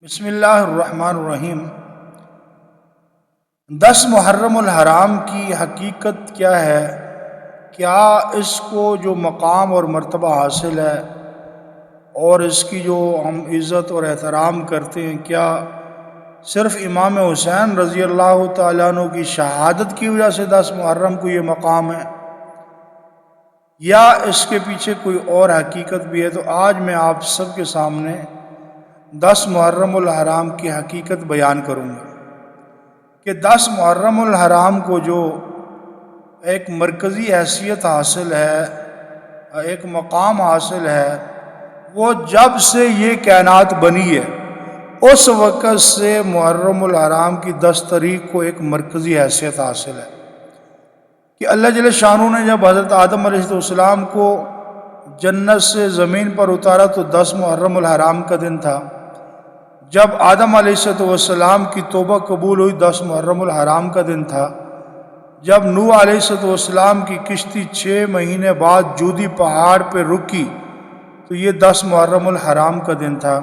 بسم اللہ الرحمن الرحیم۔ 10 محرم الحرام کی حقیقت کیا ہے؟ کیا اس کو جو مقام اور مرتبہ حاصل ہے اور اس کی جو ہم عزت اور احترام کرتے ہیں، کیا صرف امام حسین رضی اللہ تعالیٰ عنہ کی شہادت کی وجہ سے 10 محرم کو یہ مقام ہے، یا اس کے پیچھے کوئی اور حقیقت بھی ہے؟ تو آج میں آپ سب کے سامنے 10 محرم الحرام کی حقیقت بیان کروں گا کہ 10 محرم الحرام کو جو ایک مرکزی حیثیت حاصل ہے، ایک مقام حاصل ہے، وہ جب سے یہ کائنات بنی ہے اس وقت سے محرم الحرام کی 10 تاریخ کو ایک مرکزی حیثیت حاصل ہے کہ اللہ جل شانہ نے جب حضرت آدم علیہ السلام کو جنت سے زمین پر اتارا تو 10 محرم الحرام کا دن تھا۔ جب آدم علیہ السلام کی توبہ قبول ہوئی 10 محرم الحرام کا دن تھا۔ جب نوح علیہ السلام کی کشتی 6 مہینے بعد جودی پہاڑ پہ رکی تو یہ 10 محرم الحرام کا دن تھا۔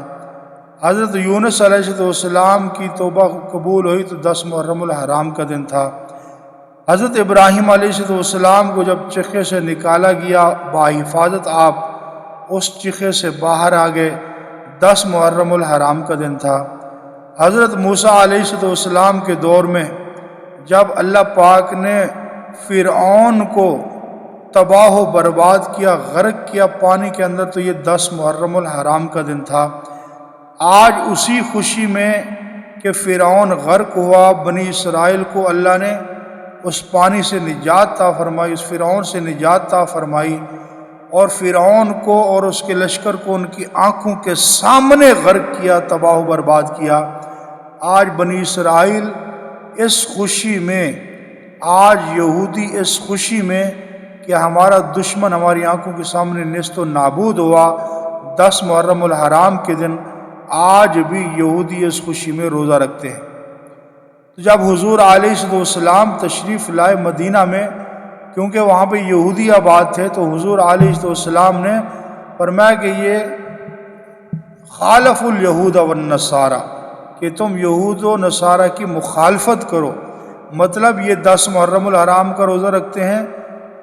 حضرت یونس علیہ السلام کی توبہ قبول ہوئی تو 10 محرم الحرام کا دن تھا۔ حضرت ابراہیم علیہ السلام کو جب چکھے سے نکالا گیا باحفاظت آپ اس چکھے سے باہر آ گئے، 10 محرم الحرام کا دن تھا۔ حضرت موسیٰ علیہ السلام کے دور میں جب اللہ پاک نے فرعون کو تباہ و برباد کیا، غرق کیا پانی کے اندر، تو یہ 10 محرم الحرام کا دن تھا۔ آج اسی خوشی میں کہ فرعون غرق ہوا، بنی اسرائیل کو اللہ نے اس پانی سے نجات عطا فرمائی، اس فرعون سے نجات عطا فرمائی، اور فرعون کو اور اس کے لشکر کو ان کی آنکھوں کے سامنے غرق کیا، تباہ و برباد کیا۔ آج بنی اسرائیل اس خوشی میں، آج یہودی اس خوشی میں کہ ہمارا دشمن ہماری آنکھوں کے سامنے نیست و نابود ہوا، 10 محرم الحرام کے دن آج بھی یہودی اس خوشی میں روزہ رکھتے ہیں۔ تو جب حضور علیہ السلام تشریف لائے مدینہ میں، کیونکہ وہاں پہ یہودی آباد تھے، تو حضور علیہ السلام نے فرمایا کہ یہ خالف الیہود والنصارى، کہ تم یہود و نصارہ کی مخالفت کرو، مطلب یہ 10 محرم الحرام کا روزہ رکھتے ہیں،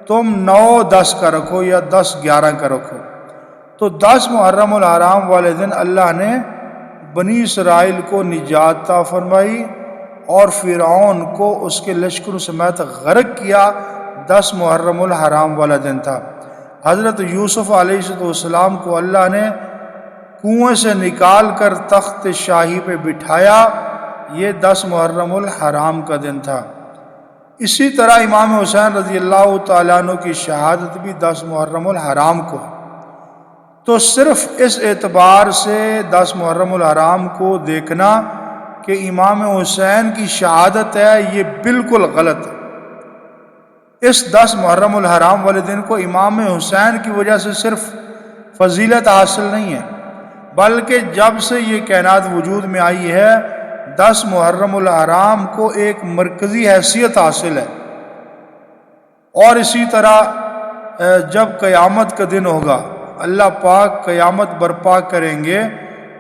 تم 9-10 کا رکھو یا 10-11 کا رکھو۔ تو 10 محرم الحرام والے دن اللہ نے بنی اسرائیل کو نجات عطا فرمائی اور فرعون کو اس کے لشکروں سمیت غرق کیا، 10 محرم الحرام والا دن تھا۔ حضرت یوسف علیہ السلام کو اللہ نے کنویں سے نکال کر تخت شاہی پہ بٹھایا، یہ 10 محرم الحرام کا دن تھا۔ اسی طرح امام حسین رضی اللہ تعالیٰ عنہ کی شہادت بھی 10 محرم الحرام کو ہے۔ تو صرف اس اعتبار سے 10 محرم الحرام کو دیکھنا کہ امام حسین کی شہادت ہے، یہ بالکل غلط ہے۔ اس 10 محرم الحرام والے دن کو امام حسین کی وجہ سے صرف فضیلت حاصل نہیں ہے، بلکہ جب سے یہ کائنات وجود میں آئی ہے 10 محرم الحرام کو ایک مرکزی حیثیت حاصل ہے۔ اور اسی طرح جب قیامت کا دن ہوگا، اللہ پاک قیامت برپا کریں گے،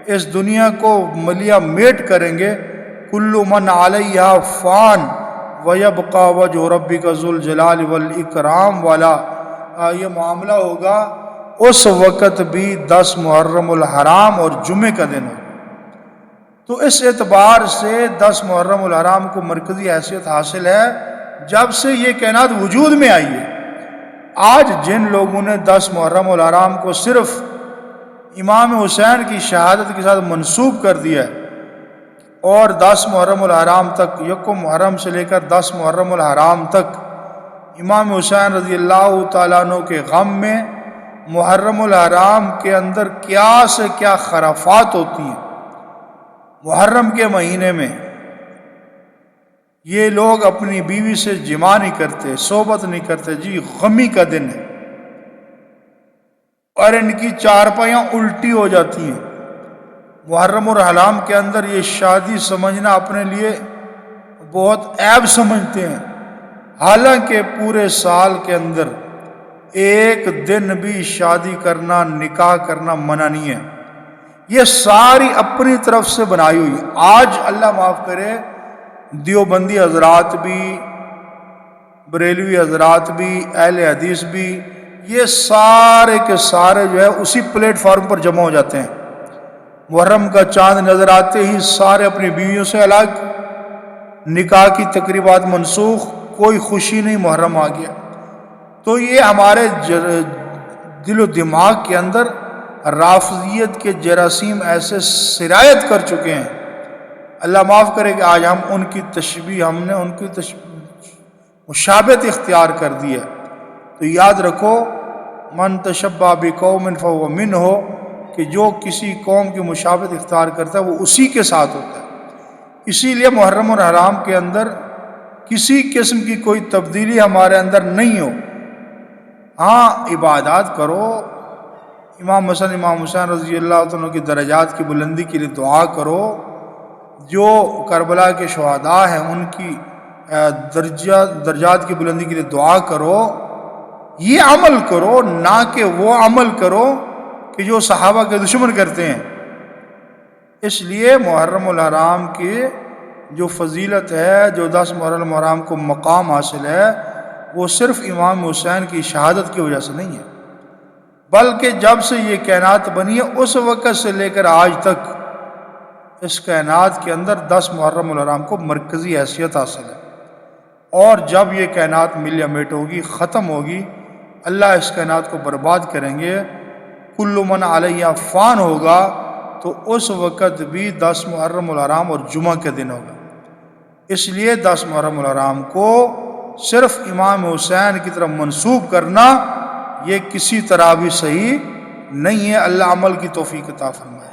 اس دنیا کو ملیا میٹ کریں گے، کل من علیہا فان ویبقى وجہ ربک ذو الجلال والاکرام والا یہ معاملہ ہوگا، اس وقت بھی 10 محرم الحرام اور جمعے کا دن ہوگا۔ تو اس اعتبار سے 10 محرم الحرام کو مرکزی حیثیت حاصل ہے جب سے یہ کائنات وجود میں آئی ہے۔ آج جن لوگوں نے 10 محرم الحرام کو صرف امام حسین کی شہادت کے ساتھ منسوب کر دیا ہے اور 10 محرم الحرام تک، 1 محرم سے لے کر 10 محرم الحرام تک امام حسین رضی اللہ تعالیٰ عنہ کے غم میں محرم الحرام کے اندر کیا سے کیا خرافات ہوتی ہیں۔ محرم کے مہینے میں یہ لوگ اپنی بیوی سے جماع نہیں کرتے، صحبت نہیں کرتے، جی غمی کا دن ہے، اور ان کی چارپائیاں الٹی ہو جاتی ہیں۔ محرم الحرام کے اندر یہ شادی سمجھنا اپنے لیے بہت عیب سمجھتے ہیں، حالانکہ پورے سال کے اندر ایک دن بھی شادی کرنا، نکاح کرنا منع نہیں ہے۔ یہ ساری اپنی طرف سے بنائی ہوئی. آج اللہ معاف کرے دیوبندی حضرات بھی، بریلوی حضرات بھی، اہل حدیث بھی، یہ سارے کے سارے جو ہے اسی پلیٹ فارم پر جمع ہو جاتے ہیں. محرم کا چاند نظر آتے ہی سارے اپنی بیویوں سے الگ، نکاح کی تقریبات منسوخ، کوئی خوشی نہیں، محرم آ گیا. تو یہ ہمارے دل و دماغ کے اندر رافضیت کے جراثیم ایسے سرایت کر چکے ہیں. اللہ معاف کرے کہ آج ہم ان کی تشبیہ، ہم نے ان کی مشابہت اختیار کر دی ہے. تو یاد رکھو، من تشبہ بقوم فہو منہ، کہ جو کسی قوم کی مشابہت اختیار کرتا ہے وہ اسی کے ساتھ ہوتا ہے. اسی لیے محرم اور حرام کے اندر کسی قسم کی کوئی تبدیلی ہمارے اندر نہیں ہو. ہاں عبادات کرو، امام حسین رضی اللہ عنہ کی درجات کی بلندی کے لیے دعا کرو، جو کربلا کے شہداء ہیں ان کی درجات کی بلندی کے لیے دعا کرو. یہ عمل کرو، نہ کہ وہ عمل کرو کہ جو صحابہ کے دشمن کرتے ہیں. اس لیے محرم الحرام کی جو فضیلت ہے، جو 10 محرم الحرام کو مقام حاصل ہے، وہ صرف امام حسین کی شہادت کی وجہ سے نہیں ہے، بلکہ جب سے یہ کائنات بنی ہے اس وقت سے لے کر آج تک اس کائنات کے اندر 10 محرم الحرام کو مرکزی حیثیت حاصل ہے. اور جب یہ کائنات مل یا میٹ ہوگی، ختم ہوگی، اللہ اس کائنات کو برباد کریں گے، کل من علیہ فان ہوگا، تو اس وقت بھی 10 محرم الحرام اور جمعہ کے دن ہوگا. اس لیے 10 محرم الحرام کو صرف امام حسین کی طرف منسوب کرنا یہ کسی طرح بھی صحیح نہیں ہے. اللہ عمل کی توفیق عطا فرمائے.